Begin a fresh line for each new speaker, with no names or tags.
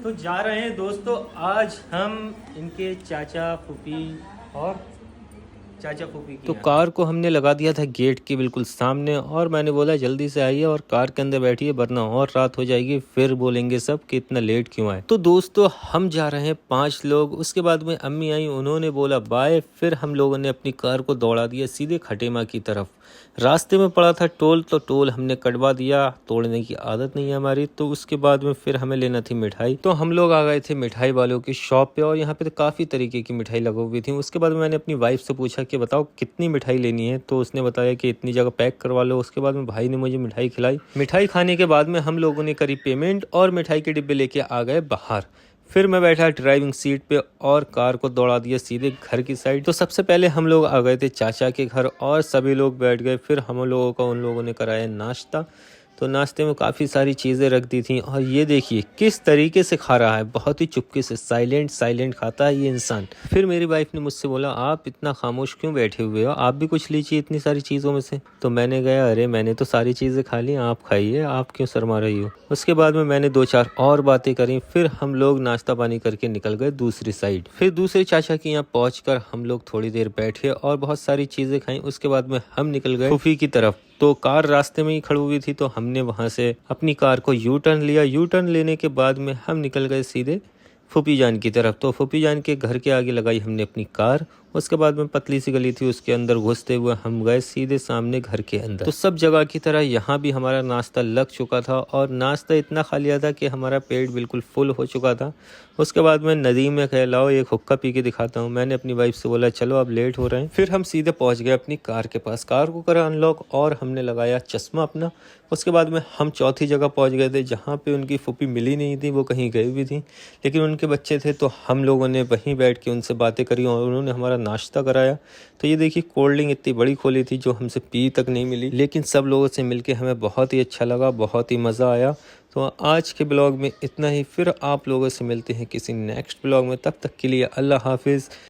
तो जा रहे हैं दोस्तों, आज हम इनके चाचा फूफी और चाचा फूफी की
तो
यहाँ।
कार को हमने लगा दिया था गेट के बिल्कुल सामने और मैंने बोला जल्दी से आइए और कार के अंदर बैठिए वरना और रात हो जाएगी, फिर बोलेंगे सब कि इतना लेट क्यों आए। तो दोस्तों हम जा रहे हैं 5 लोग। उसके बाद में अम्मी आई, उन्होंने बोला बाय। फिर हम लोगों ने अपनी कार को दौड़ा दिया सीधे खटेमा की तरफ। रास्ते में पड़ा था टोल, तो टोल हमने कटवा दिया, तोड़ने की आदत नहीं है हमारी। तो उसके बाद में फिर हमें लेना थी मिठाई, तो हम लोग आ गए थे मिठाई वालों की शॉप पे और यहाँ पे तो काफ़ी तरीके की मिठाई लगी हुई थी। उसके बाद मैंने अपनी वाइफ से पूछा कि बताओ कितनी मिठाई लेनी है, तो उसने बताया कि इतनी जगह पैक करवा लो। उसके बाद में भाई ने मुझे मिठाई खिलाई। मिठाई खाने के बाद में हम लोगों ने करी पेमेंट और मिठाई के डिब्बे लेके आ गए बाहर। फिर मैं बैठा ड्राइविंग सीट पे और कार को दौड़ा दिया सीधे घर की साइड। तो सबसे पहले हम लोग आ गए थे चाचा के घर और सभी लोग बैठ गए। फिर हम लोगों का उन लोगों ने कराया नाश्ता। तो नाश्ते में काफ़ी सारी चीज़ें रख दी थी और ये देखिए किस तरीके से खा रहा है, बहुत ही चुपके से, साइलेंट साइलेंट खाता है ये इंसान। फिर मेरी वाइफ ने मुझसे बोला आप इतना खामोश क्यों बैठे हुए हो, आप भी कुछ लीजिए इतनी सारी चीज़ों में से। तो मैंने कहा अरे मैंने तो सारी चीज़ें खा ली, आप खाइए, आप क्यों शर्मा रही हो। उसके बाद में मैंने 2-4 और बातें करी। फिर हम लोग नाश्ता पानी करके निकल गए दूसरी साइड। फिर दूसरे चाचा के यहाँ पहुँच हम लोग थोड़ी देर बैठे और बहुत सारी चीज़ें खाई। उसके बाद में हम निकल गए फूफी की तरफ। तो कार रास्ते में ही खड़ी हुई थी, तो हमने वहां से अपनी कार को यू टर्न लिया। यू टर्न लेने के बाद में हम निकल गए सीधे फूफी जान की तरफ। तो फूफी जान के घर के आगे लगाई हमने अपनी कार। उसके बाद में पतली सी गली थी, उसके अंदर घुसते हुए हम गए सीधे सामने घर के अंदर। तो सब जगह की तरह यहाँ भी हमारा नाश्ता लग चुका था और नाश्ता इतना खा लिया था कि हमारा पेट बिल्कुल फुल हो चुका था। उसके बाद में नदी में कह लाओ एक हुक्का पी के दिखाता हूँ। मैंने अपनी वाइफ से बोला चलो अब लेट हो रहे हैं। फिर हम सीधे पहुँच गए अपनी कार के पास। कार को करा अनलॉक और हमने लगाया चश्मा अपना। उसके बाद में हम चौथी जगह पहुँच गए थे जहाँ पे उनकी फूफी मिली नहीं थी, वो कहीं गई हुई थी, लेकिन उनके बच्चे थे। तो हम लोगों ने वहीं बैठ के उनसे बातें करी और उन्होंने हमारा नाश्ता कराया। तो ये देखिए कोल्ड ड्रिंक इतनी बड़ी खोली थी जो हमसे पी तक नहीं मिली, लेकिन सब लोगों से मिलके हमें बहुत ही अच्छा लगा, बहुत ही मज़ा आया। तो आज के ब्लॉग में इतना ही। फिर आप लोगों से मिलते हैं किसी नेक्स्ट ब्लॉग में, तब तक के लिए अल्लाह हाफिज़।